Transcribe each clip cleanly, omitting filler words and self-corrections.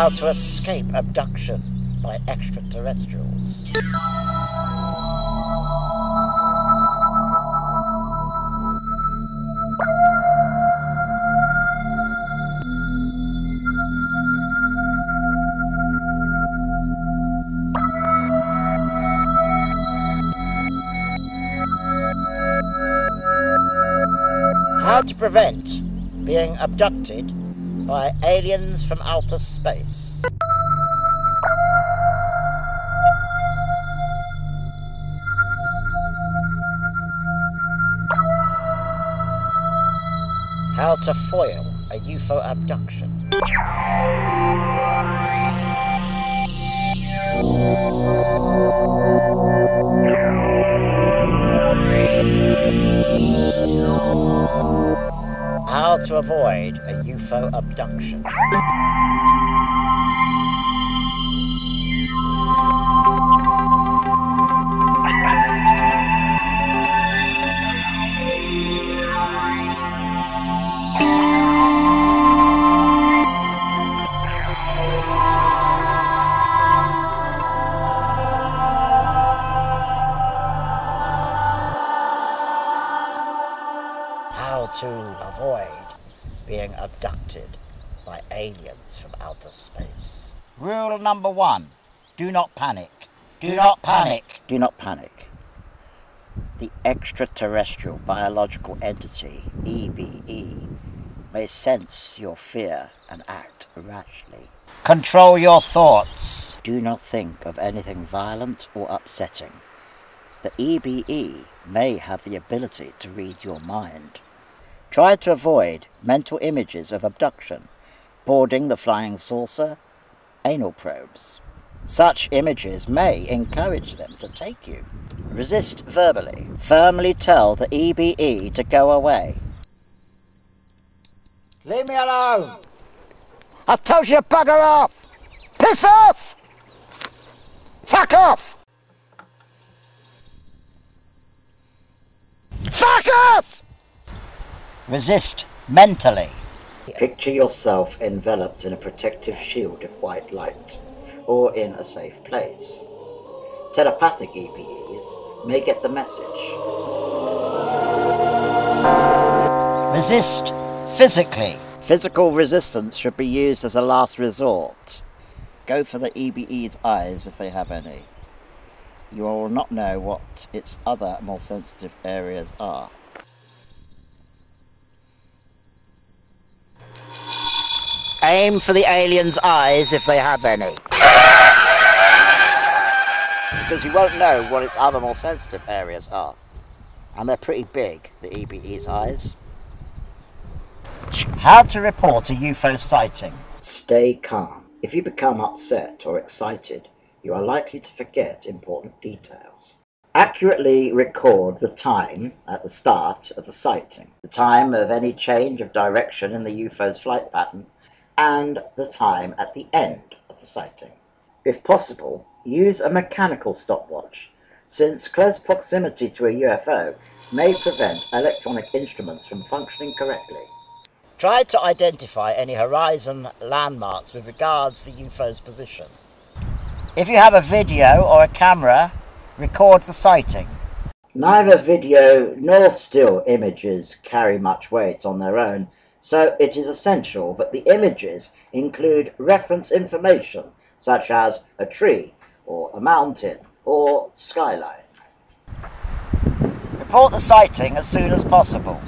How to escape abduction by extraterrestrials. How to prevent being abducted by aliens from outer space. How to foil a UFO abduction. How to avoid a UFO abduction. How to avoid being abducted by aliens from outer space. Rule number 1, do not panic. Do not panic. Do not panic. The extraterrestrial biological entity, EBE, may sense your fear and act rashly. Control your thoughts. Do not think of anything violent or upsetting. The EBE may have the ability to read your mind. Try to avoid mental images of abduction, boarding the flying saucer, anal probes. Such images may encourage them to take you. Resist verbally. Firmly tell the EBE to go away. Leave me alone! I told you to bugger off! Piss off! Fuck off! Fuck off! Resist mentally. Picture yourself enveloped in a protective shield of white light, or in a safe place. Telepathic EBEs may get the message. Resist physically. Physical resistance should be used as a last resort. Go for the EBE's eyes if they have any. You will not know what its other more sensitive areas are. Aim for the alien's eyes if they have any. Because you won't know what its other more sensitive areas are. And they're pretty big, the EBE's eyes. How to report a UFO sighting. Stay calm. If you become upset or excited, you are likely to forget important details. Accurately record the time at the start of the sighting, the time of any change of direction in the UFO's flight pattern, and the time at the end of the sighting. If possible, use a mechanical stopwatch, since close proximity to a UFO may prevent electronic instruments from functioning correctly. Try to identify any horizon landmarks with regards to the UFO's position. If you have a video or a camera, record the sighting. Neither video nor still images carry much weight on their own, so it is essential that the images include reference information such as a tree or a mountain or skyline. Report the sighting as soon as possible.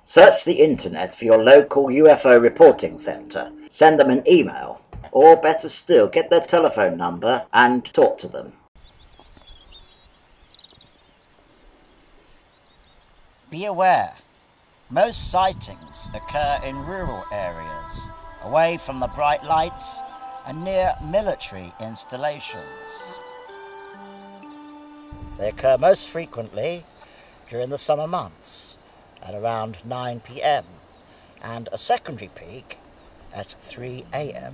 Search the internet for your local UFO reporting centre. Send them an email, or better still, get their telephone number and talk to them. Be aware, most sightings occur in rural areas, away from the bright lights and near military installations. They occur most frequently during the summer months, at around 9 p.m. and a secondary peak at 3 a.m.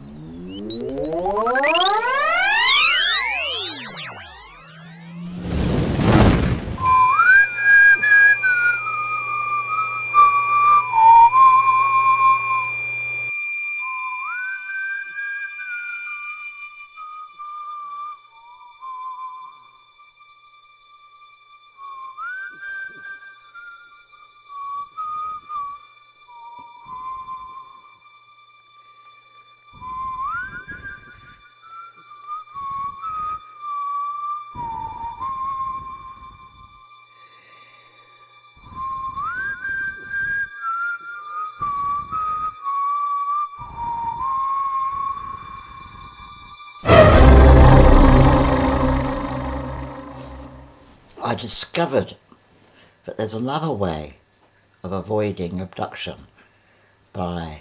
I discovered that there's another way of avoiding abduction by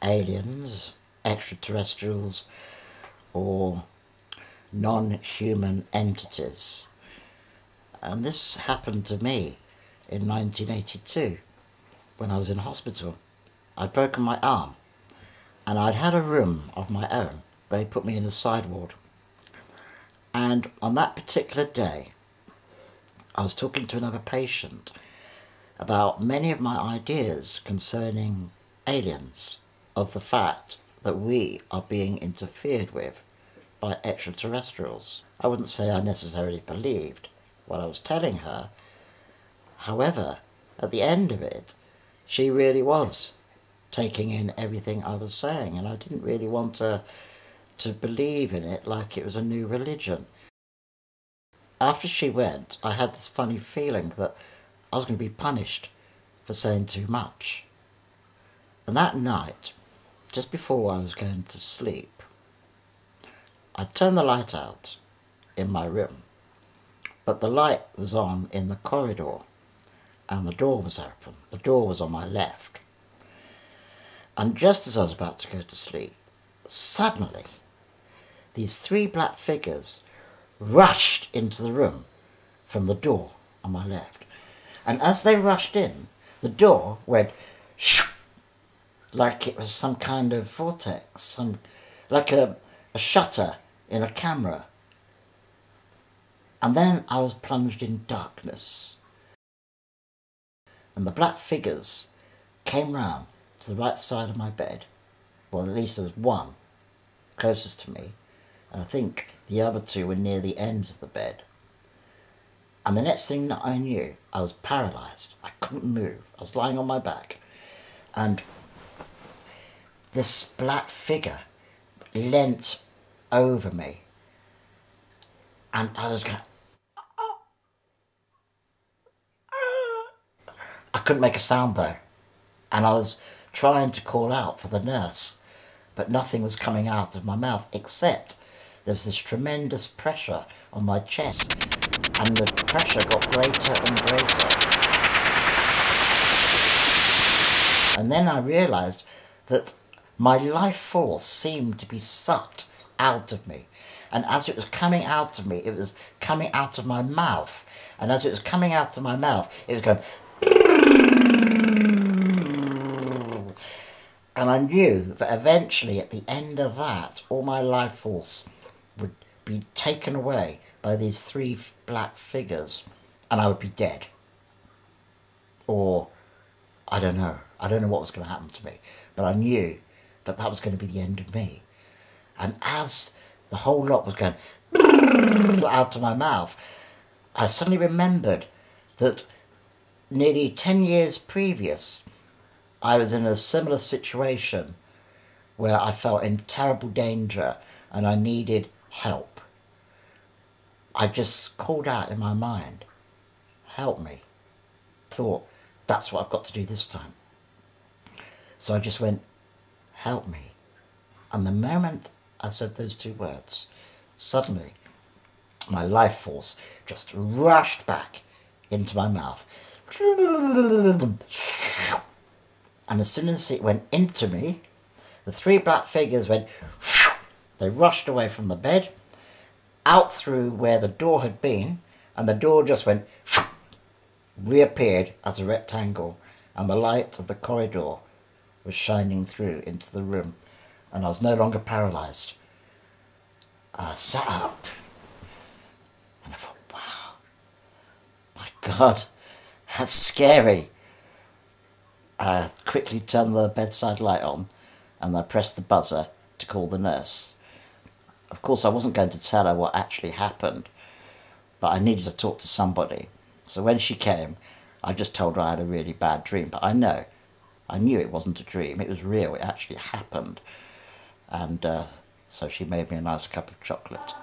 aliens, extraterrestrials, or non-human entities. And this happened to me in 1982 when I was in hospital. I'd broken my arm and I'd had a room of my own. They put me in a side ward. And on that particular day, I was talking to another patient about many of my ideas concerning aliens, of the fact that we are being interfered with by extraterrestrials. I wouldn't say I necessarily believed what I was telling her. However, at the end of it, she really was taking in everything I was saying, and I didn't really want to believe in it like it was a new religion. After she went, I had this funny feeling that I was going to be punished for saying too much. And that night, just before I was going to sleep, I turned the light out in my room, but the light was on in the corridor and the door was open. The door was on my left. And just as I was about to go to sleep, suddenly these three black figures rushed into the room from the door on my left. And as they rushed in, the door went shoo, like it was some kind of vortex, like a shutter in a camera. And then I was plunged in darkness. And the black figures came round to the right side of my bed. Well, at least there was one closest to me, and I think the other two were near the ends of the bed. And the next thing that I knew, I was paralysed. I couldn't move. I was lying on my back. And this black figure leant over me. And I was going, I couldn't make a sound though. And I was trying to call out for the nurse, but nothing was coming out of my mouth except there was this tremendous pressure on my chest, and the pressure got greater and greater. And then I realised that my life force seemed to be sucked out of me. And as it was coming out of me, it was coming out of my mouth. And as it was coming out of my mouth, it was going... And I knew that eventually, at the end of that, all my life force would be taken away by these three black figures, and I would be dead. Or, I don't know what was going to happen to me, but I knew that that was going to be the end of me. And as the whole lot was going out of my mouth, I suddenly remembered that nearly 10 years previous, I was in a similar situation where I felt in terrible danger and I needed help. I just called out in my mind, help me. Thought, that's what I've got to do this time. So I just went, help me. And the moment I said those two words, suddenly my life force just rushed back into my mouth. And as soon as it went into me, the three black figures went, they rushed away from the bed, out through where the door had been, and the door just went, reappeared as a rectangle, and the light of the corridor was shining through into the room, and I was no longer paralysed. I sat up, and I thought, wow, my God, that's scary. I quickly turned the bedside light on, and I pressed the buzzer to call the nurse. Of course, I wasn't going to tell her what actually happened, but I needed to talk to somebody. So when she came, I just told her I had a really bad dream. But I knew it wasn't a dream. It was real. It actually happened. And so she made me a nice cup of chocolate.